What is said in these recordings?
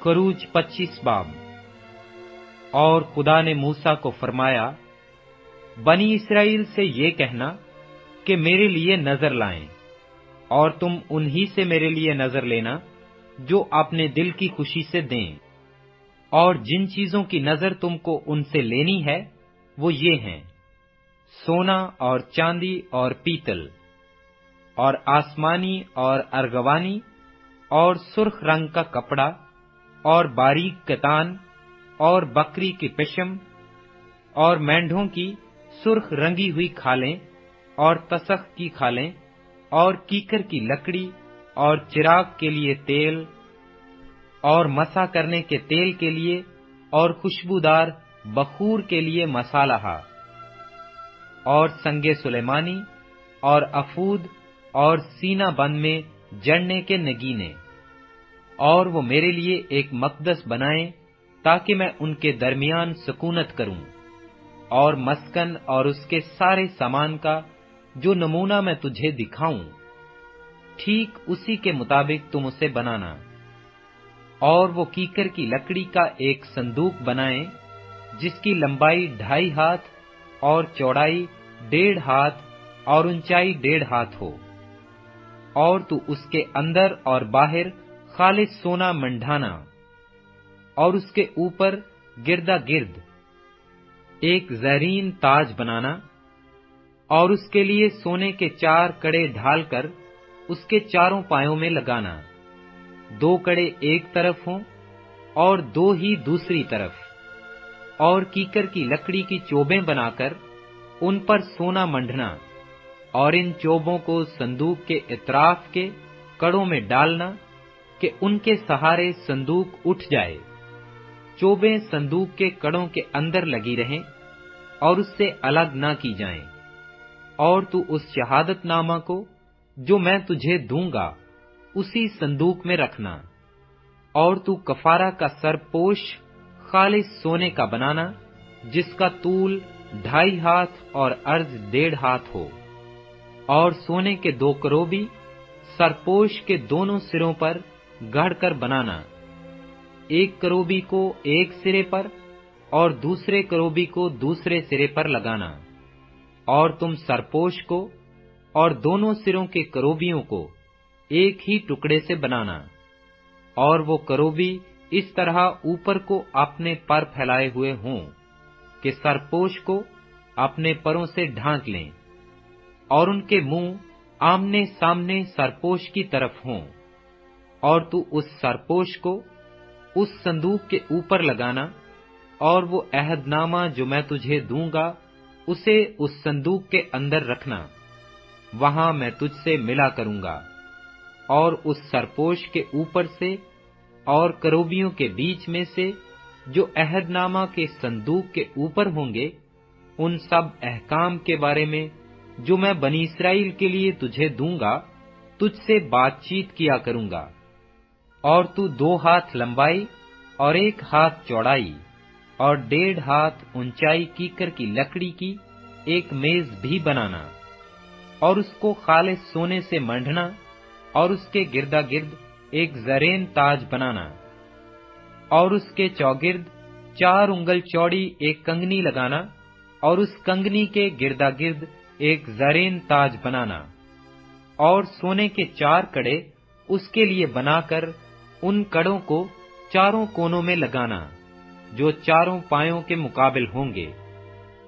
خروج 25 باب۔ اور خدا نے موسیٰ کو فرمایا، بنی اسرائیل سے یہ کہنا کہ میرے لیے نذر لائیں، اور تم انہی سے میرے لیے نذر لینا جو اپنے دل کی خوشی سے دیں۔ اور جن چیزوں کی نذر تم کو ان سے لینی ہے وہ یہ ہیں: سونا اور چاندی اور پیتل اور آسمانی اور ارغوانی اور سرخ رنگ کا کپڑا اور باریک کتان اور بکری کی پشم اور مینڈھوں کی سرخ رنگی ہوئی کھالیں اور تسخ کی کھالیں اور کیکر کی لکڑی اور چراغ کے لیے تیل اور مسح کرنے کے تیل کے لیے اور خوشبودار بخور کے لیے مصالحہ اور سنگ سلیمانی اور افود اور سینہ بند میں جڑنے کے نگینے۔ اور وہ میرے لیے ایک مقدس بنائیں تاکہ میں ان کے درمیان سکونت کروں، اور مسکن اور اس کے سارے سامان کا جو نمونہ میں تجھے دکھاؤں ٹھیک اسی کے مطابق تم اسے بنانا۔ اور وہ کیکر کی لکڑی کا ایک صندوق بنائیں جس کی لمبائی 2.5 ہاتھ اور چوڑائی 1.5 ہاتھ اور اونچائی 1.5 ہاتھ ہو، اور تو اس کے اندر اور باہر خالص سونا منڈھانا، اور اس کے اوپر گردا گرد ایک زرین تاج بنانا، اور اس کے لیے سونے کے 4 کڑے ڈھال کر اس کے چاروں پایوں میں لگانا، 2 کڑے ایک طرف ہوں اور 2 ہی دوسری طرف، اور کیکر کی لکڑی کی چوبیں بنا کر ان پر سونا منڈھنا، اور ان چوبوں کو صندوق کے اطراف کے کڑوں میں ڈالنا کہ ان کے سہارے صندوق اٹھ جائے۔ چوبیں صندوق کے کڑوں کے اندر لگی رہیں اور اس سے الگ نہ کی جائیں۔ اور تو اس شہادت نامہ کو جو میں تجھے دوں گا اسی صندوق میں رکھنا، اور تو کفارہ کا سرپوش خالص سونے کا بنانا جس کا طول 2.5 ہاتھ اور عرض 1.5 ہاتھ ہو، اور سونے کے 2 کروبی سرپوش کے دونوں سروں پر گڑھ کر بنانا، ایک کروبی کو ایک سرے پر اور دوسرے کروبی کو دوسرے سرے پر لگانا۔ اور تم سرپوش کو اور دونوں سروں کے کروبیوں کو ایک ہی ٹکڑے سے بنانا، اور وہ کروبی اس طرح اوپر کو اپنے پر پھیلائے ہوئے ہوں کہ سرپوش کو اپنے پروں سے ڈھانک لیں، اور ان کے منہ آمنے سامنے سرپوش کی طرف ہوں۔ اور تو اس سرپوش کو اس صندوق کے اوپر لگانا، اور وہ عہد نامہ جو میں تجھے دوں گا اسے اس صندوق کے اندر رکھنا، وہاں میں تجھ سے ملا کروں گا۔ اور اس سرپوش کے اوپر سے اور کروبیوں کے بیچ میں سے جو عہد نامہ کے صندوق کے اوپر ہوں گے، ان سب احکام کے بارے میں جو میں بنی اسرائیل کے لیے تجھے دوں گا تجھ سے بات چیت کیا کروں گا۔ اور تو 2 ہاتھ لمبائی اور 1 ہاتھ چوڑائی اور 1.5 ہاتھ اونچائی کیکر کی لکڑی کی ایک میز بھی بنانا، اور اس کو خالص سونے سے منڈھنا، اور اس کے گردا گرد ایک زرین تاج بنانا، اور اس کے چوگرد 4 انگل چوڑی ایک کنگنی لگانا، اور اس کنگنی کے گردا گرد ایک زرین تاج بنانا، اور سونے کے 4 کڑے اس کے لیے بنا کر ان کڑوں کو چاروں کونوں میں لگانا جو چاروں پایوں کے مقابل ہوں گے،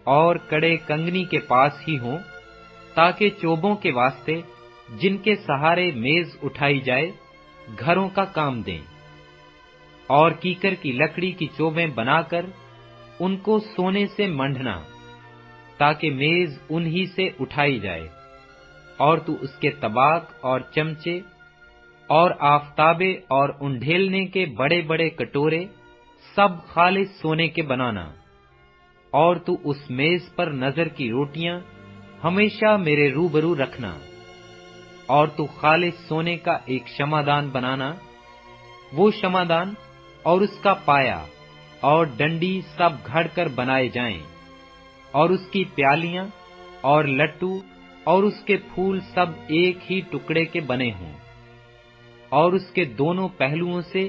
اور کڑے کنگنی کے پاس ہی ہوں تاکہ چوبوں کے واسطے جن کے سہارے میز اٹھائی جائے گھروں کا کام دیں۔ اور کیکر کی لکڑی کی چوبیں بنا کر ان کو سونے سے منڈھنا تاکہ میز انہی سے اٹھائی جائے۔ اور تو اس کے طباق اور چمچے اور آفتابے اور انڈھیلنے کے بڑے بڑے کٹورے سب خالص سونے کے بنانا۔ اور تو اس میز پر نظر کی روٹیاں ہمیشہ میرے روبرو رکھنا۔ اور تو خالص سونے کا ایک شمعدان بنانا، وہ شمعدان اور اس کا پایا اور ڈنڈی سب گھڑ کر بنائے جائیں، اور اس کی پیالیاں اور لٹو اور اس کے پھول سب ایک ہی ٹکڑے کے بنے ہوں، اور اس کے دونوں پہلوؤں سے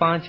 5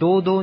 2-2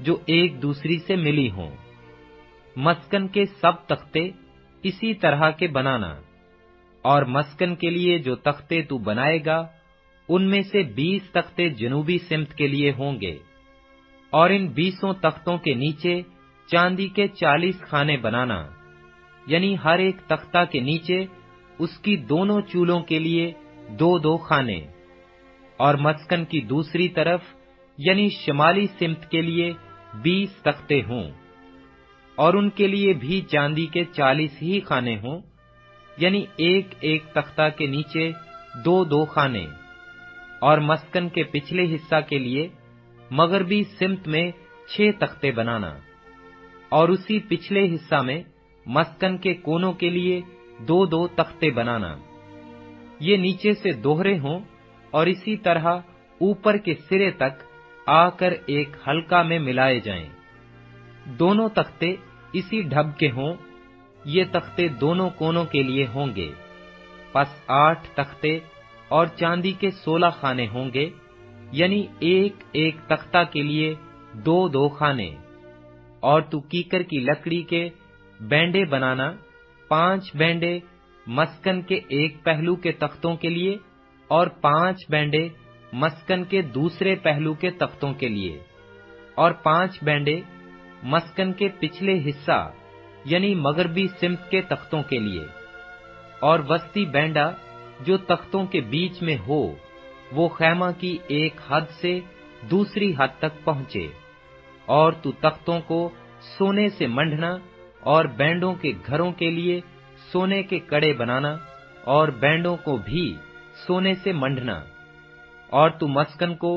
جو ایک دوسری سے ملی ہوں۔ مسکن کے سب تختے اسی طرح کے بنانا، اور مسکن کے لیے جو تختے تو بنائے گا ان میں سے 20 تختے جنوبی سمت کے لیے ہوں گے، اور ان 20 تختوں کے نیچے چاندی کے 40 خانے بنانا، یعنی ہر ایک تختہ کے نیچے اس کی دونوں چولوں کے لیے 2 خانے، اور مسکن کی دوسری طرف یعنی شمالی سمت کے لیے 20 تختے ہوں، اور ان کے لیے بھی چاندی کے 40 ہی خانے ہوں، یعنی ایک ایک تختہ کے نیچے 2 خانے، اور مسکن کے پچھلے حصہ کے لیے مغربی سمت میں 6 تختے بنانا، اور اسی پچھلے حصہ میں مسکن کے کونوں کے لیے 2 تختے بنانا۔ یہ نیچے سے دوہرے ہوں اور اسی طرح اوپر کے سرے تک آ کر ایک حلقہ میں ملائے جائیں۔ دونوں تختے اسی ڈھب کے ہوں، یہ تختے دونوں کونوں کے لیے ہوں گے۔ پس 8 تختے اور چاندی کے 16 خانے ہوں گے، یعنی ایک ایک تختہ کے لیے 2 خانے۔ اور تو کیکر کی لکڑی کے بینڈے بنانا، 5 بینڈے مسکن کے ایک پہلو کے تختوں کے لیے، اور 5 بینڈے مسکن کے دوسرے پہلو کے تختوں کے لیے، اور 5 بینڈے مسکن کے پچھلے حصہ یعنی مغربی سمت کے تختوں کے لیے، اور وسطی بینڈا جو تختوں کے بیچ میں ہو وہ خیمہ کی ایک حد سے دوسری حد تک پہنچے۔ اور تو تختوں کو سونے سے منڈنا، اور بینڈوں کے گھروں کے لیے سونے کے کڑے بنانا، اور بینڈوں کو بھی سونے سے منڈنا، اور تو مسکن کو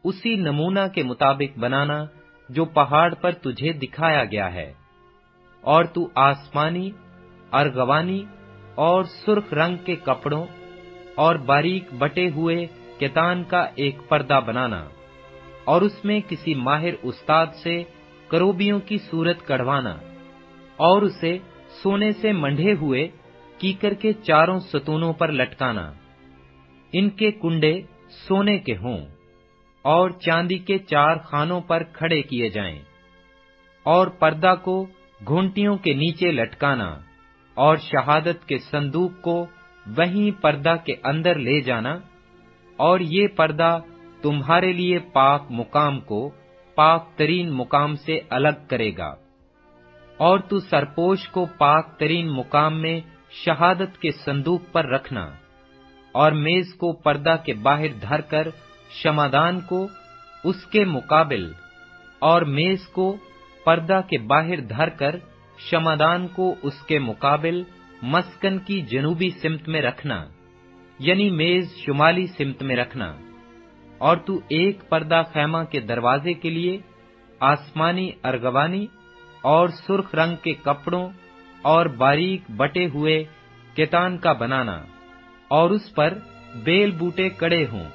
اسی نمونہ کے مطابق بنانا جو پہاڑ پر تجھے دکھایا گیا ہے۔ اور تو آسمانی، ارغوانی اور سرخ رنگ کے کپڑوں اور باریک بٹے ہوئے کتان کا ایک پردہ بنانا، اور اس میں کسی ماہر استاد سے کروبیوں کی صورت کڑھوانا، اور اسے سونے سے منڈے ہوئے کیکر کے چاروں ستونوں پر لٹکانا۔ ان کے کنڈے سونے کے ہوں، اور چاندی کے 4 خانوں پر کھڑے کیے جائیں، اور پردہ کو گھونٹیوں کے نیچے لٹکانا، اور شہادت کے صندوق کو وہیں پردہ کے اندر لے جانا، اور یہ پردہ تمہارے لیے پاک مقام کو پاک ترین مقام سے الگ کرے گا۔ اور تو سرپوش کو پاک ترین مقام میں شہادت کے صندوق پر رکھنا، اور میز کو پردہ کے باہر دھر کر شمعدان کو اس کے مقابل، اور میز کو پردہ کے باہر دھر کر شمعدان کو اس کے مقابل مسکن کی جنوبی سمت میں رکھنا، یعنی میز شمالی سمت میں رکھنا۔ اور تو ایک پردہ خیمہ کے دروازے کے لیے آسمانی، ارغوانی اور سرخ رنگ کے کپڑوں اور باریک بٹے ہوئے کتان کا بنانا، اور اس پر بیل بوٹے کڑے ہوں،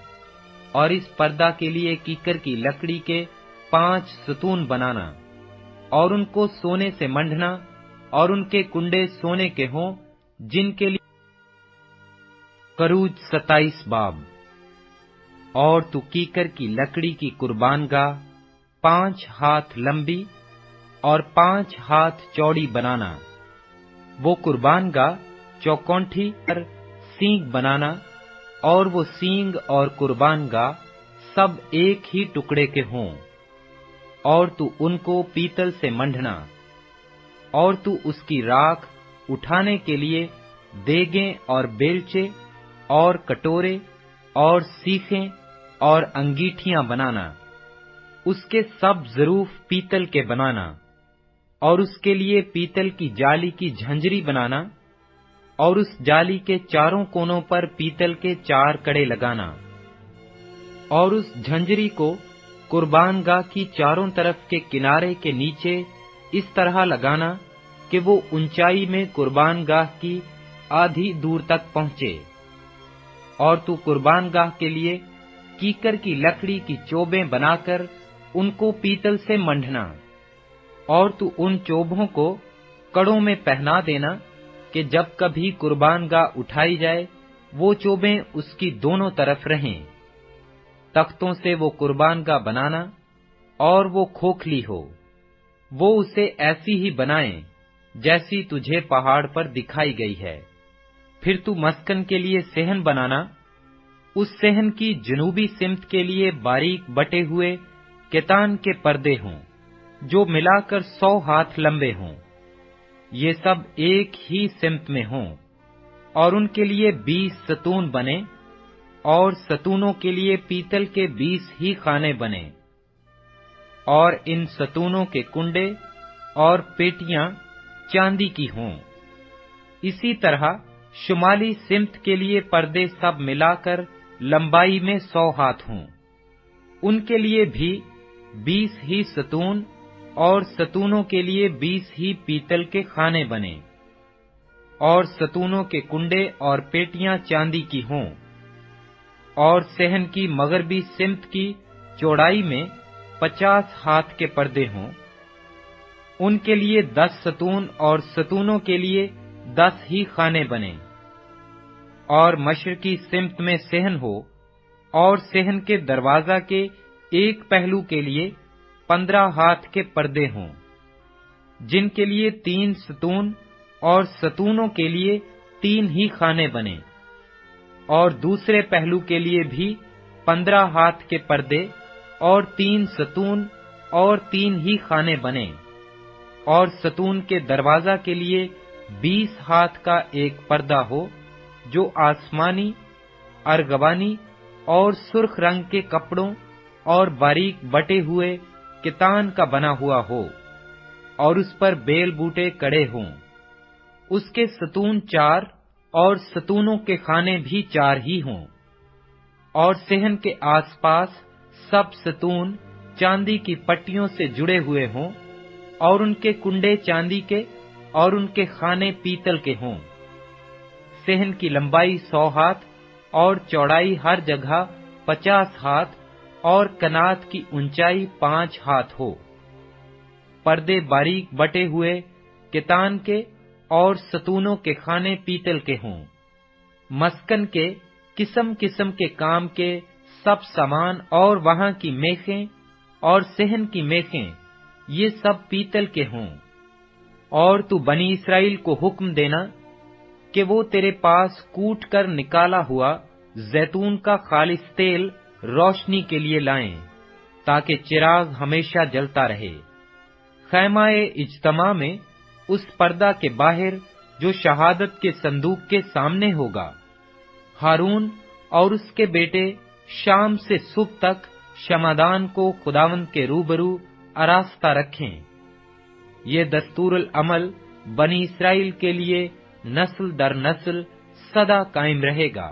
اور اس پردہ کے لیے کیکر کی لکڑی کے 5 ستون بنانا، اور ان کو سونے سے منڈنا، اور ان کے کنڈے سونے کے ہوں، جن کے لیے خروج 27 باب۔ اور تو کیکر کی لکڑی کی قربان گاہ 5 ہاتھ لمبی اور 5 ہاتھ چوڑی بنانا، وہ قربان گاہ چوکونٹھی پر سینگ بنانا، اور وہ سینگ اور قربان گاہ سب ایک ہی ٹکڑے کے ہوں، اور تو ان کو پیتل سے منڈنا، اور تو اس کی راکھ اٹھانے کے لیے دیگیں اور بیلچے اور کٹورے اور سیخیں اور انگیٹھیاں بنانا، اس کے سب ظروف پیتل کے بنانا، اور اس کے لیے پیتل کی جالی کی جھنجری بنانا، اور اس جالی کے چاروں کونوں پر پیتل کے 4 کڑے لگانا، اور اس جھنجری کو قربان گاہ کی چاروں طرف کے کنارے کے نیچے اس طرح لگانا کہ وہ اونچائی میں قربان گاہ کی آدھی دور تک پہنچے۔ اور تو قربان گاہ کے لیے کیکر کی لکڑی کی چوبیں بنا کر ان کو پیتل سے منڈنا، اور تو ان چوبوں کو کڑوں میں پہنا دینا کہ جب کبھی قربان گاہ اٹھائی جائے وہ چوبیں اس کی دونوں طرف رہیں۔ تختوں سے وہ قربان گاہ بنانا، اور وہ کھوکھلی ہو، وہ اسے ایسی ہی بنائیں جیسی تجھے پہاڑ پر دکھائی گئی ہے۔ پھر تو مسکن کے لیے صحن بنانا، اس صحن کی جنوبی سمت کے لیے باریک بٹے ہوئے کتان کے پردے ہوں، جو ملا کر 100 ہاتھ لمبے ہوں، یہ سب ایک ہی سمت میں ہوں، اور ان کے لیے 20 ستون بنے، اور ستونوں کے لیے پیتل کے 20 ہی خانے بنے، اور ان ستونوں کے کنڈے اور پیٹیاں چاندی کی ہوں۔ اسی طرح شمالی سمت کے لیے پردے سب ملا کر لمبائی میں 100 ہاتھ ہوں، ان کے لیے بھی 20 ہی ستون، اور ستونوں کے لیے 20 ہی پیتل کے خانے بنے، اور ستونوں کے کنڈے اور پیٹیاں چاندی کی ہوں، اور صحن کی مغربی سمت کی چوڑائی میں 50 ہاتھ کے پردے ہوں، ان کے لیے 10 ستون اور ستونوں کے لیے 10 ہی خانے بنے، اور مشرقی سمت میں صحن ہو، اور صحن کے دروازہ کے ایک پہلو کے لیے 15 ہاتھ کے پردے ہوں، جن کے لیے 3 ستون اور ستونوں کے لیے 3 ہی خانے بنے، اور دوسرے پہلو کے لیے بھی 15 ہاتھ کے پردے اور 3 ستون اور 3 ہی خانے بنے، اور ستون کے دروازہ کے لیے 20 ہاتھ کا ایک پردہ ہو، جو آسمانی، ارغوانی اور سرخ رنگ کے کپڑوں اور باریک بٹے ہوئے کتان کا بنا ہوا ہو، اور اس پر بیل بوٹے کڑے ہوں۔ اس کے ستون 4 اور ستونوں کے خانے بھی 4 ہی ہوں، اور صحن کے آس پاس سب ستون چاندی کی پٹیوں سے جڑے ہوئے ہوں، اور ان کے کنڈے چاندی کے اور ان کے خانے پیتل کے ہوں۔ صحن کی لمبائی 100 ہاتھ اور چوڑائی ہر جگہ 50 ہاتھ، اور کنات کی اونچائی 5 ہاتھ ہو۔ پردے باریک بٹے ہوئے کتان کے اور ستونوں کے خانے پیتل کے ہوں۔ مسکن کے قسم قسم کے کام کے سب سامان اور وہاں کی میخیں اور صحن کی میخیں، یہ سب پیتل کے ہوں۔ اور تو بنی اسرائیل کو حکم دینا کہ وہ تیرے پاس کوٹ کر نکالا ہوا زیتون کا خالص تیل روشنی کے لیے لائیں، تاکہ چراغ ہمیشہ جلتا رہے۔ خیمہ اجتماع میں اس پردہ کے باہر جو شہادت کے صندوق کے سامنے ہوگا، ہارون اور اس کے بیٹے شام سے صبح تک شمعدان کو خداوند کے روبرو آراستہ رکھیں۔ یہ دستور العمل بنی اسرائیل کے لیے نسل در نسل سدا قائم رہے گا۔